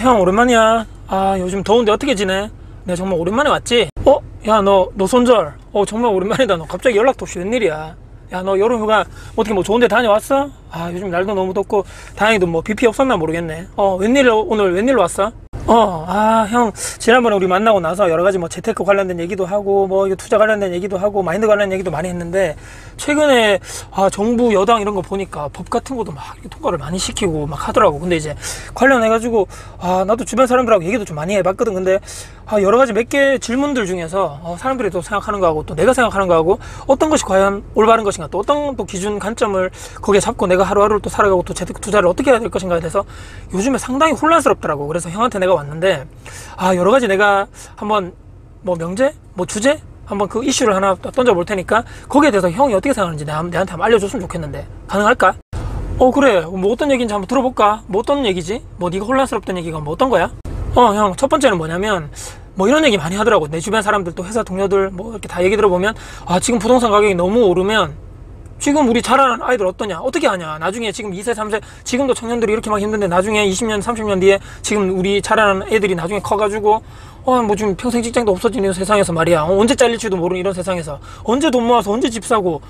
형 오랜만이야. 아 요즘 더운데 어떻게 지내? 내가 정말 오랜만에 왔지? 야 너 손절 정말 오랜만이다. 너 갑자기 연락도 없이 웬일이야? 야 너 여름휴가 어떻게 뭐 좋은데 다녀왔어? 아 요즘 날도 너무 덥고 다행히도 뭐 비 피 없었나 모르겠네. 오늘 웬일로 왔어? 형 지난번에 우리 만나고 나서 여러가지 뭐 재테크 관련된 얘기도 하고 뭐 이거 투자 관련된 얘기도 하고 마인드 관련된 얘기도 많이 했는데, 최근에 정부 여당 이런 거 보니까 법 같은 것도 막 통과를 많이 시키고 막 하더라고. 근데 이제 관련해가지고 나도 주변 사람들하고 얘기도 좀 많이 해봤거든. 근데 여러가지 몇 개 질문들 중에서 사람들이 또 생각하는 거하고 또 내가 생각하는 거하고 어떤 것이 과연 올바른 것인가, 또 어떤 또 기준 관점을 거기에 잡고 내가 하루하루를 또 살아가고 또 재테크 투자를 어떻게 해야 될 것인가에 대해서 요즘에 상당히 혼란스럽더라고. 그래서 형한테 내가 왔는데 여러가지 내가 한번 뭐 명제? 뭐 주제? 한번 그 이슈를 하나 던져 볼 테니까 거기에 대해서 형이 어떻게 생각하는지 내한테 한번 알려줬으면 좋겠는데 가능할까? 그래. 뭐 어떤 얘기인지 한번 들어볼까? 뭐 어떤 얘기지? 뭐 네가 혼란스럽던 얘기가 뭐 어떤 거야? 형 첫 번째는 뭐냐면 뭐 이런 얘기 많이 하더라고. 내 주변 사람들 또 회사 동료들 뭐 이렇게 다 얘기 들어보면 지금 부동산 가격이 너무 오르면 지금 우리 자라는 아이들 어떠냐? 어떻게 하냐? 나중에 지금 2세, 3세, 지금도 청년들이 이렇게 막 힘든데 나중에 20년, 30년 뒤에 지금 우리 자라는 애들이 나중에 커가지고 뭐 지금 평생 직장도 없어지는 세상에서 말이야. 언제 잘릴지도 모르는 이런 세상에서 언제 돈 모아서 언제 집 사고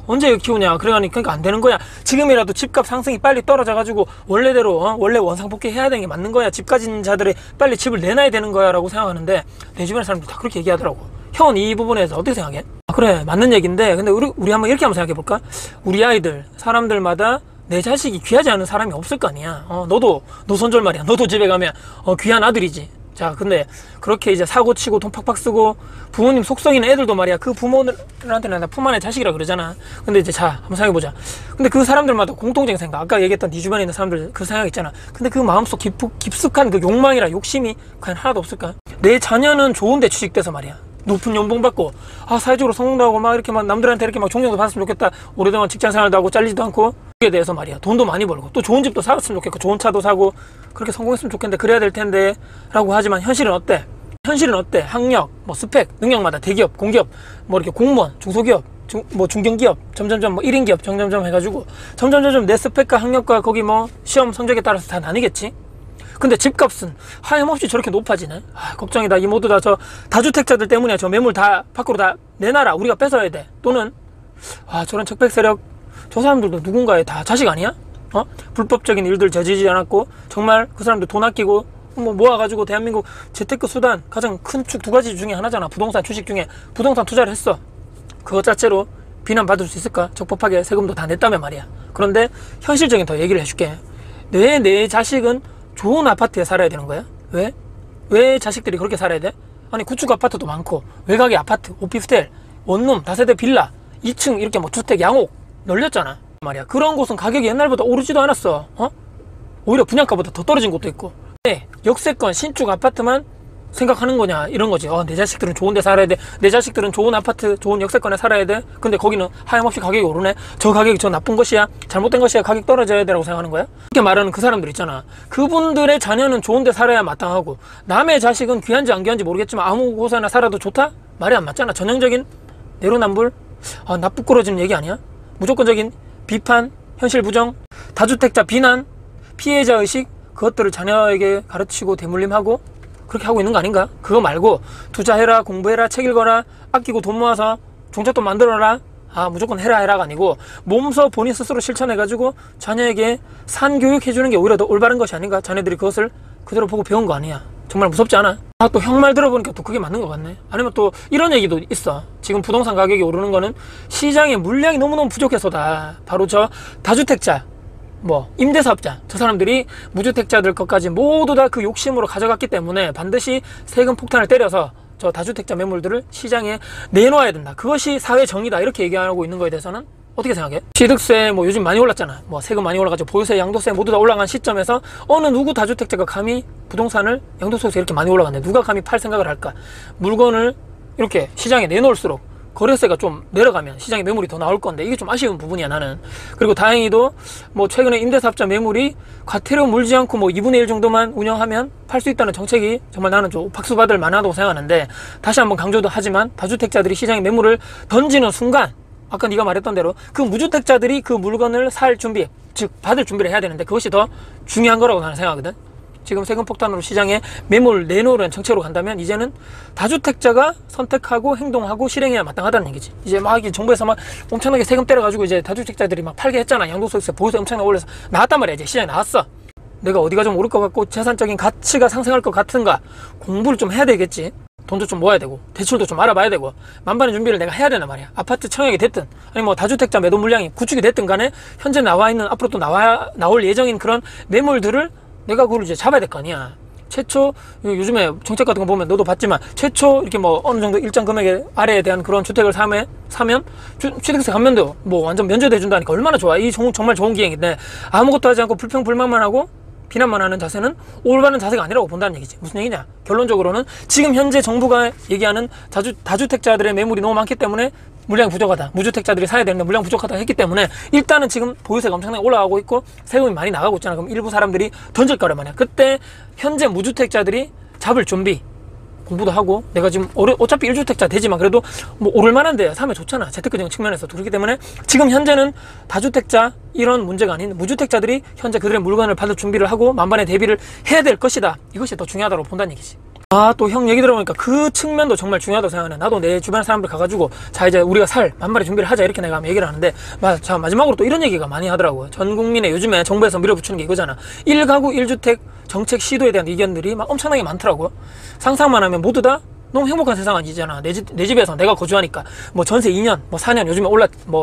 언제 키우냐? 그러니까 안 되는 거야. 지금이라도 집값 상승이 빨리 떨어져가지고 원래대로 원래 원상복귀 해야 되는 게 맞는 거야. 집 가진 자들이 빨리 집을 내놔야 되는 거야 라고 생각하는데 내 주변 사람들이 다 그렇게 얘기하더라고. 형은 이 부분에서 어떻게 생각해? 그래 맞는 얘기인데, 근데 우리 한번 이렇게 한번 생각해 볼까? 우리 아이들 사람들마다 내 자식이 귀하지 않은 사람이 없을 거 아니야. 너도 너 손절 말이야. 너도 집에 가면 귀한 아들이지. 자 근데 그렇게 이제 사고 치고 돈 팍팍 쓰고 부모님 속성 있는 애들도 말이야, 그 부모들한테는 나 품 안의 자식이라 그러잖아. 근데 이제 자 한번 생각해보자. 근데 그 사람들마다 공통적인 생각, 아까 얘기했던 네 주변에 있는 사람들 그 생각 있잖아. 근데 그 마음속 깊숙한 그 욕망이라 욕심이 과연 하나도 없을까? 내 자녀는 좋은데 취직돼서 말이야 높은 연봉 받고 사회적으로 성공도 하고 막 이렇게 막 남들한테 이렇게 막 존경도 받았으면 좋겠다. 오랫동안 직장 생활도 하고 잘리지도 않고 그에 대해서 말이야 돈도 많이 벌고 또 좋은 집도 사왔으면 좋겠고 좋은 차도 사고 그렇게 성공했으면 좋겠는데 그래야 될 텐데 라고 하지만 현실은 어때? 학력, 뭐 스펙, 능력마다 대기업, 공기업, 뭐 이렇게 공무원, 중소기업, 뭐 중견기업, 점점점 뭐 1인 기업 점점점 해가지고 점점점 내 스펙과 학력과 거기 뭐 시험 성적에 따라서 다 나뉘겠지. 근데 집값은 하염없이 저렇게 높아지네. 걱정이다. 이 모두 다 저 다주택자들 때문이야. 저 매물 다 밖으로 다 내놔라. 우리가 뺏어야 돼. 또는 저런 적백 세력, 저 사람들도 누군가의 다 자식 아니야? 불법적인 일들 저지르지 않았고 정말 그 사람들 돈 아끼고 뭐 모아가지고 대한민국 재테크 수단 가장 큰 축 두 가지 중에 하나잖아. 부동산 주식 중에 부동산 투자를 했어. 그것 자체로 비난받을 수 있을까? 적법하게 세금도 다 냈다면 말이야. 그런데 현실적인 더 얘기를 해줄게. 내 자식은 좋은 아파트에 살아야 되는 거야? 왜 자식들이 그렇게 살아야 돼? 아니 구축 아파트도 많고 외곽의 아파트, 오피스텔, 원룸, 다세대 빌라 2층 이렇게 뭐 주택 양옥 널렸잖아 말이야. 그런 곳은 가격이 옛날보다 오르지도 않았어. 오히려 분양가보다 더 떨어진 곳도 있고. 역세권 신축 아파트만 생각하는 거냐 이런 거지. 내 자식들은 좋은 데 살아야 돼. 내 자식들은 좋은 아파트, 좋은 역세권에 살아야 돼. 근데 거기는 하염없이 가격이 오르네. 저 가격이 저 나쁜 것이야, 잘못된 것이야, 가격 떨어져야 되라고 생각하는 거야? 이렇게 말하는 그 사람들 있잖아. 그분들의 자녀는 좋은 데 살아야 마땅하고 남의 자식은 귀한지 안 귀한지 모르겠지만 아무 곳에나 살아도 좋다? 말이 안 맞잖아. 전형적인 내로남불, 나 부끄러지는 얘기 아니야? 무조건적인 비판, 현실 부정, 다주택자 비난, 피해자 의식, 그것들을 자녀에게 가르치고 대물림하고 그렇게 하고 있는 거 아닌가? 그거 말고 투자해라, 공부해라, 책 읽어라, 아끼고 돈 모아서 종잣돈 만들어라, 무조건 해라가 아니고 몸소 본인 스스로 실천해가지고 자녀에게 산교육 해주는 게 오히려 더 올바른 것이 아닌가? 자녀들이 그것을 그대로 보고 배운 거 아니야. 정말 무섭지 않아? 또 형 말 들어보니까 또 그게 맞는 것 같네. 아니면 또 이런 얘기도 있어. 지금 부동산 가격이 오르는 거는 시장에 물량이 너무너무 부족해서다. 바로 저 다주택자, 뭐 임대사업자, 저 사람들이 무주택자들 것까지 모두 다 그 욕심으로 가져갔기 때문에 반드시 세금 폭탄을 때려서 저 다주택자 매물들을 시장에 내놓아야 된다. 그것이 사회 정의다. 이렇게 얘기하고 있는 거에 대해서는 어떻게 생각해? 취득세 뭐 요즘 많이 올랐잖아. 뭐 세금 많이 올라가지고 보유세, 양도세 모두 다 올라간 시점에서 어느 누구 다주택자가 감히 부동산을 양도소득세 이렇게 많이 올라갔는데 누가 감히 팔 생각을 할까? 물건을 이렇게 시장에 내놓을수록 거래세가 좀 내려가면 시장에 매물이 더 나올 건데 이게 좀 아쉬운 부분이야 나는. 그리고 다행히도 뭐 최근에 임대사업자 매물이 과태료 물지 않고 뭐 2분의 1 정도만 운영하면 팔 수 있다는 정책이 정말 나는 좀 박수 받을 만하다고 생각하는데, 다시 한번 강조도 하지만 다주택자들이 시장에 매물을 던지는 순간 아까 네가 말했던 대로 그 무주택자들이 그 물건을 살 준비, 즉 받을 준비를 해야 되는데 그것이 더 중요한 거라고 나는 생각하거든. 지금 세금 폭탄으로 시장에 매물 내놓으려는 정책으로 간다면 이제는 다주택자가 선택하고 행동하고 실행해야 마땅하다는 얘기지. 이제 막 정부에서 막 엄청나게 세금 때려가지고 이제 다주택자들이 막 팔게 했잖아. 양도소득세 보유세 엄청나게 올려서 나왔단 말이야. 이제 시장에 나왔어. 내가 어디가 좀 오를 것 같고 재산적인 가치가 상승할 것 같은가 공부를 좀 해야 되겠지. 돈도 좀 모아야 되고 대출도 좀 알아봐야 되고 만반의 준비를 내가 해야 되는 말이야. 아파트 청약이 됐든 아니 뭐 다주택자 매도 물량이 구축이 됐든 간에 현재 나와 있는 앞으로 또 나올 예정인 그런 매물들을 내가 그걸 이제 잡아야 될 거 아니야. 최초 요즘에 정책 같은 거 보면 너도 봤지만 최초 이렇게 뭐 어느 정도 일정 금액의 아래에 대한 그런 주택을 사면 취득세 감면도 뭐 완전 면제돼 준다니까 얼마나 좋아. 이 정말 좋은 기획인데 아무것도 하지 않고 불평불만만 하고 비난만 하는 자세는 올바른 자세가 아니라고 본다는 얘기지. 무슨 얘기냐? 결론적으로는 지금 현재 정부가 얘기하는 다주택자들의 매물이 너무 많기 때문에 물량이 부족하다. 무주택자들이 사야 되는데 물량 부족하다 했기 때문에 일단은 지금 보유세가 엄청나게 올라가고 있고 세금이 많이 나가고 있잖아. 그럼 일부 사람들이 던질 거란 말이야. 그때 현재 무주택자들이 잡을 준비 공부도 하고 내가 지금 어차피 1주택자 되지만 그래도 뭐 오를 만한데 사면 좋잖아. 재테크적인 측면에서. 그렇기 때문에 지금 현재는 다주택자 이런 문제가 아닌 무주택자들이 현재 그들의 물건을 받을 준비를 하고 만반의 대비를 해야 될 것이다. 이것이 더 중요하다고 본다는 얘기지. 또 형 얘기 들어보니까 그 측면도 정말 중요하다고 생각하네. 나도 내 주변 사람들 가가지고 자 이제 우리가 살 만반의 준비를 하자 이렇게 내가 얘기를 하는데 자 마지막으로 또 이런 얘기가 많이 하더라고요. 전 국민의 요즘에 정부에서 밀어붙이는 게 이거잖아. 1가구 1주택 정책 시도에 대한 의견들이 막 엄청나게 많더라고요. 상상만 하면 모두 다 너무 행복한 세상 아니잖아. 내 집에서 내가 거주하니까 뭐 전세 2년 뭐 4년 요즘에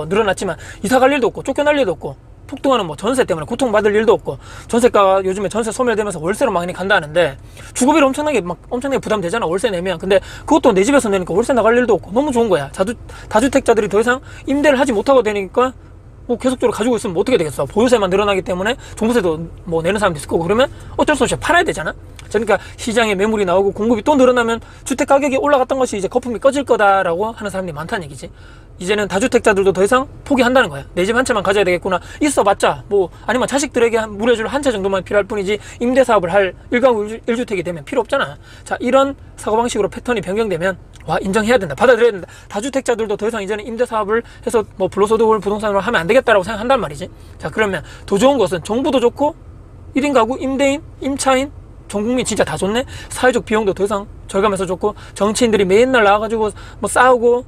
늘어났지만 이사 갈 일도 없고 쫓겨날 일도 없고 폭등하는 뭐 전세 때문에 고통받을 일도 없고 전세가가 요즘에 전세 소멸되면서 월세로 많이 간다는데 주거비로 엄청나게 부담되잖아. 월세 내면. 근데 그것도 내 집에서 내니까 월세 나갈 일도 없고 너무 좋은 거야. 다주택자들이 더 이상 임대를 하지 못하고 되니까 뭐 계속적으로 가지고 있으면 뭐 어떻게 되겠어. 보유세만 늘어나기 때문에 종부세도 뭐 내는 사람도 있을 거고 그러면 어쩔 수 없이 팔아야 되잖아. 그러니까 시장에 매물이 나오고 공급이 또 늘어나면 주택 가격이 올라갔던 것이 이제 거품이 꺼질 거다라고 하는 사람들이 많다는 얘기지. 이제는 다주택자들도 더 이상 포기한다는 거야. 내 집 한 채만 가져야 되겠구나. 있어봤자 뭐 아니면 자식들에게 물려줄 한 채 정도만 필요할 뿐이지 임대사업을 할 1가구 1주택이 되면 필요 없잖아. 자, 이런 사고방식으로 패턴이 변경되면 인정해야 된다. 받아들여야 된다. 다주택자들도 더 이상 이제는 임대사업을 해서 뭐 불로소득을 부동산으로 하면 안 되겠다라고 생각한단 말이지. 자, 그러면 더 좋은 것은 정부도 좋고 1인 가구, 임대인, 임차인 전 국민 진짜 다 좋네. 사회적 비용도 더 이상 절감해서 좋고 정치인들이 맨날 나와가지고 뭐 싸우고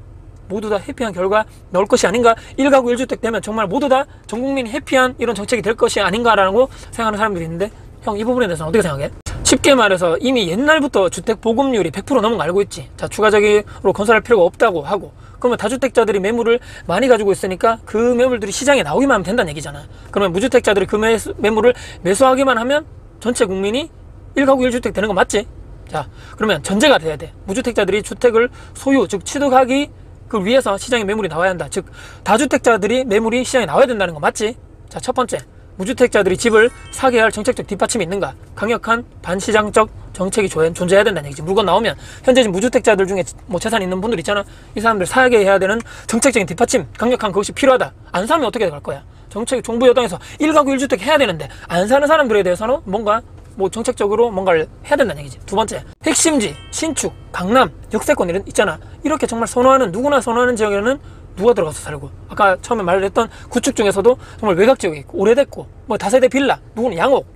모두 다 해피한 결과 나올 것이 아닌가. 1가구 1주택 되면 정말 모두 다 전 국민이 해피한 이런 정책이 될 것이 아닌가라고 생각하는 사람들이 있는데 형 이 부분에 대해서는 어떻게 생각해? 쉽게 말해서 이미 옛날부터 주택 보급률이 100% 넘은 거 알고 있지. 자, 추가적으로 건설할 필요가 없다고 하고 그러면 다주택자들이 매물을 많이 가지고 있으니까 그 매물들이 시장에 나오기만 하면 된다는 얘기잖아. 그러면 무주택자들이 그 매물을 매수하기만 하면 전체 국민이 1가구 1주택 되는 거 맞지? 자, 그러면 전제가 돼야 돼. 무주택자들이 주택을 소유, 즉 취득하기 그걸 위해서 시장에 매물이 나와야 한다. 즉 다주택자들이 매물이 시장에 나와야 된다는 거 맞지? 자, 첫 번째, 무주택자들이 집을 사게 할 정책적 뒷받침이 있는가? 강력한 반시장적 정책이 존재해야 된다는 얘기지. 물건 나오면 현재 지금 무주택자들 중에 뭐 재산 있는 분들 있잖아. 이 사람들 사게 해야 되는 정책적인 뒷받침, 강력한 그것이 필요하다. 안 사면 어떻게 될 거야? 정부 여당에서 1가구 1주택 해야 되는데 안 사는 사람들에 대해서는 뭔가 뭐 정책적으로 뭔가를 해야 된다는 얘기지. 두 번째, 핵심지, 신축, 강남, 역세권 이런 있잖아. 이렇게 정말 누구나 선호하는 지역에는 누가 들어가서 살고, 아까 처음에 말했던 구축 중에서도 정말 외곽 지역에 있고 오래됐고 뭐 다세대 빌라, 누구는 양옥,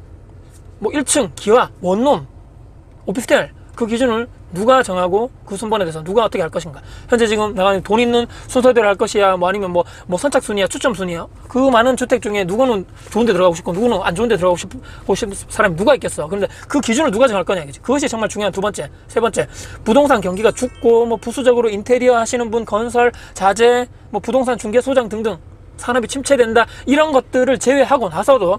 뭐 1층 기와, 원룸, 오피스텔, 그 기준을 누가 정하고 그 순번에 대해서 누가 어떻게 할 것인가. 현재 지금 나가는 돈 있는 순서대로 할 것이야, 뭐 아니면 뭐 선착순이야, 추첨순이야. 그 많은 주택 중에 누구는 좋은 데 들어가고 싶고 누구는 안 좋은 데 들어가고 싶은 사람이 누가 있겠어. 그런데 그 기준을 누가 정할 거냐 이거지. 그것이 정말 중요한 두 번째. 세 번째, 부동산 경기가 죽고 뭐 부수적으로 인테리어 하시는 분, 건설, 자재, 뭐 부동산 중개 소장 등등 산업이 침체된다, 이런 것들을 제외하고 나서도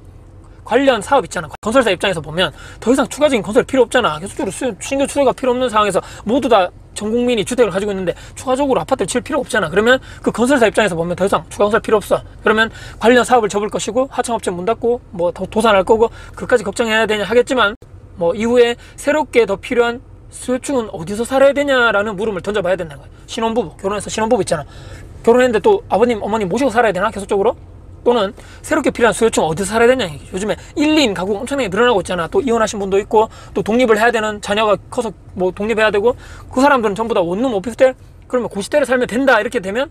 관련 사업 있잖아. 건설사 입장에서 보면 더 이상 추가적인 건설이 필요 없잖아. 계속적으로 신규 추가가 필요 없는 상황에서 모두 다 전 국민이 주택을 가지고 있는데 추가적으로 아파트를 칠 필요 없잖아. 그러면 그 건설사 입장에서 보면 더 이상 추가 건설 필요 없어. 그러면 관련 사업을 접을 것이고 하청업체 문 닫고 뭐 도산할 거고 그까지 걱정해야 되냐 하겠지만, 뭐 이후에 새롭게 더 필요한 수요층은 어디서 살아야 되냐라는 물음을 던져봐야 된다는 거야. 신혼부부, 결혼해서 신혼부부 있잖아. 결혼했는데 또 아버님, 어머님 모시고 살아야 되나 계속적으로? 또는 새롭게 필요한 수요층 어디서 살아야 되냐 얘기죠. 요즘에 1, 2인 가구가 엄청나게 늘어나고 있잖아. 또 이혼하신 분도 있고 또 독립을 해야 되는 자녀가 커서 뭐 독립해야 되고, 그 사람들은 전부 다 원룸 오피스텔, 그러면 고시텔에 살면 된다 이렇게 되면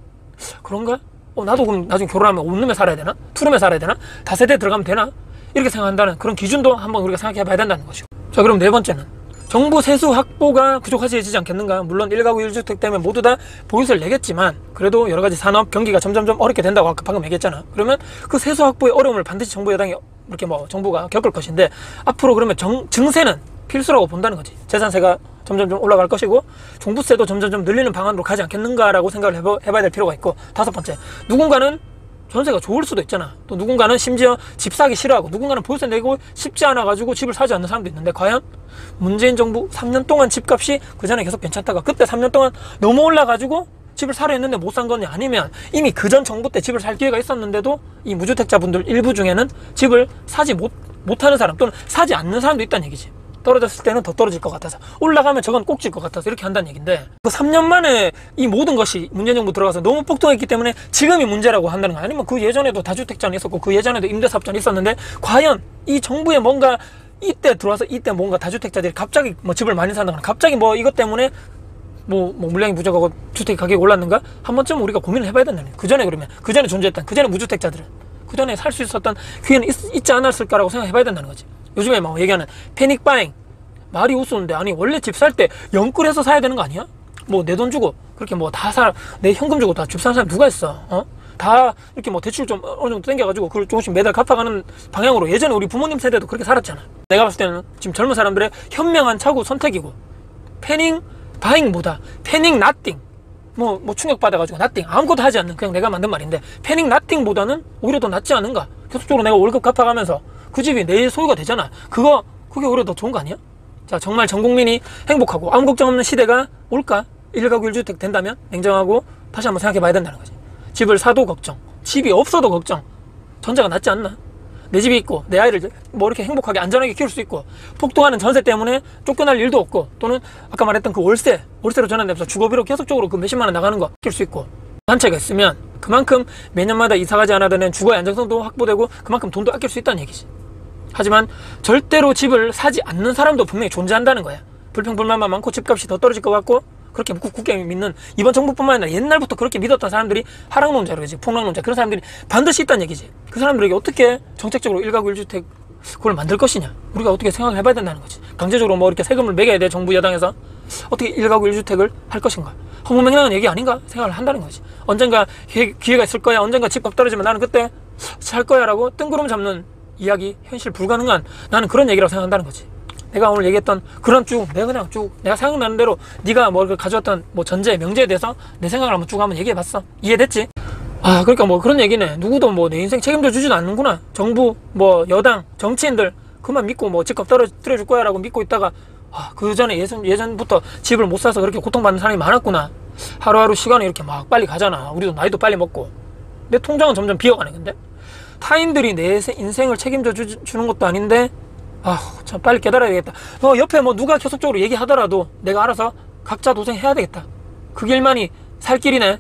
그런가? 나도 그럼 나중에 결혼하면 원룸에 살아야 되나? 투룸에 살아야 되나? 다세대 들어가면 되나? 이렇게 생각한다는 그런 기준도 한번 우리가 생각해 봐야 된다는 것이고, 자, 그럼 네 번째는 정부 세수 확보가 부족하지 않겠는가? 물론 1가구 1주택 때문에 모두 다 보유세를 내겠지만 그래도 여러 가지 산업 경기가 점점점 어렵게 된다고 아까 방금 얘기했잖아. 그러면 그 세수 확보의 어려움을 반드시 정부 여당이 이렇게 뭐 정부가 겪을 것인데 앞으로 그러면 증세는 필수라고 본다는 거지. 재산세가 점점점 올라갈 것이고 종부세도 점점점 늘리는 방안으로 가지 않겠는가라고 생각을 해봐야 될 필요가 있고, 다섯 번째, 누군가는 전세가 좋을 수도 있잖아. 또 누군가는 심지어 집 사기 싫어하고 누군가는 보유세 내고 쉽지 않아 가지고 집을 사지 않는 사람도 있는데, 과연 문재인 정부 3년 동안 집값이 그 전에 계속 괜찮다가 그때 3년 동안 너무 올라가지고 집을 사려 했는데 못 산 거냐, 아니면 이미 그 전 정부 때 집을 살 기회가 있었는데도 이 무주택자분들 일부 중에는 집을 사지 못하는 사람 또는 사지 않는 사람도 있다는 얘기지. 떨어졌을 때는 더 떨어질 것 같아서, 올라가면 저건 꼭 질 것 같아서 이렇게 한다는 얘기인데, 그 3년 만에 이 모든 것이 문재인 정부 들어가서 너무 폭등했기 때문에 지금이 문제라고 한다는 거, 아니면 그 예전에도 다주택자는 있었고 그 예전에도 임대사업자는 있었는데 과연 이 정부에 뭔가 이때 들어와서 이때 뭔가 다주택자들이 갑자기 뭐 집을 많이 산다거나 갑자기 뭐 이것 때문에 뭐 물량이 부족하고 주택 가격이 올랐는가, 한 번쯤 우리가 고민을 해봐야 된다는 거예요. 그 전에 그러면 그 전에 존재했던 그 전에 무주택자들은 그 전에 살 수 있었던 기회는 있지 않았을까라고 생각해봐야 된다는 거지. 요즘에 막 얘기하는 패닉 바잉, 말이 우스운데, 아니 원래 집 살 때 영끌해서 사야 되는 거 아니야? 뭐 내 돈 주고 그렇게 뭐 다 내 현금 주고 다 집 사는 사람 누가 있어? 다 이렇게 뭐 대출 좀 어느 정도 땡겨가지고 그걸 조금씩 매달 갚아가는 방향으로 예전에 우리 부모님 세대도 그렇게 살았잖아. 내가 봤을 때는 지금 젊은 사람들의 현명한 차후 선택이고, 패닝 바잉보다 패닝 나띵, 뭐 충격받아가지고 나띵 아무것도 하지 않는, 그냥 내가 만든 말인데, 패닝 나띵보다는 오히려 더 낫지 않은가? 계속적으로 내가 월급 갚아가면서 그 집이 내 소유가 되잖아. 그게 오히려 더 좋은 거 아니야? 자, 정말 전 국민이 행복하고 아무 걱정 없는 시대가 올까? 1가구 1주택 된다면 냉정하고 다시 한번 생각해 봐야 된다는 거지. 집을 사도 걱정, 집이 없어도 걱정, 전자가 낫지 않나? 내 집이 있고 내 아이를 뭐 이렇게 행복하게 안전하게 키울 수 있고, 폭등하는 전세 때문에 쫓겨날 일도 없고, 또는 아까 말했던 그 월세로 전환되면서 주거비로 계속적으로 그 몇십만 원 나가는 거 키울 수 있고, 한 채가 있으면 그만큼 매년마다 이사가지 않아도 되는 주거의 안정성도 확보되고 그만큼 돈도 아낄 수 있다는 얘기지. 하지만 절대로 집을 사지 않는 사람도 분명히 존재한다는 거야. 불평불만만 많고 집값이 더 떨어질 것 같고, 그렇게 굳게 믿는, 이번 정부뿐만 아니라 옛날부터 그렇게 믿었던 사람들이 하락론자로 그러지, 폭락론자, 그런 사람들이 반드시 있다는 얘기지. 그 사람들에게 어떻게 정책적으로 1가구 1주택 그걸 만들 것이냐, 우리가 어떻게 생각을 해봐야 된다는 거지. 강제적으로 뭐 이렇게 세금을 매겨야 돼, 정부 여당에서 어떻게 1가구 1주택을 할 것인가, 허무맹랑한 얘기 아닌가 생각을 한다는 거지. 언젠가 기회가 있을 거야, 언젠가 집값 떨어지면 나는 그때 살 거야 라고 뜬구름 잡는 이야기, 현실 불가능한, 나는 그런 얘기라고 생각한다는 거지. 내가 오늘 얘기했던 그런 내가 생각나는 대로 네가 뭐 가져왔던 뭐 전제, 명제에 대해서 내 생각을 한번 쭉 한번 얘기해봤어. 이해됐지? 그러니까 뭐 그런 얘기네. 누구도 뭐 내 인생 책임져 주지도 않는구나. 정부, 뭐 여당, 정치인들 그만 믿고 뭐 집값 떨어뜨려줄 거야 라고 믿고 있다가, 그 전에 예전부터 집을 못 사서 그렇게 고통받는 사람이 많았구나. 하루하루 시간이 이렇게 막 빨리 가잖아. 우리도 나이도 빨리 먹고 내 통장은 점점 비어가네. 근데 타인들이 내 인생을 책임져 주는 것도 아닌데, 참 빨리 깨달아야 되겠다. 옆에 뭐 누가 계속적으로 얘기하더라도 내가 알아서 각자 도생해야 되겠다. 그 길만이 살 길이네.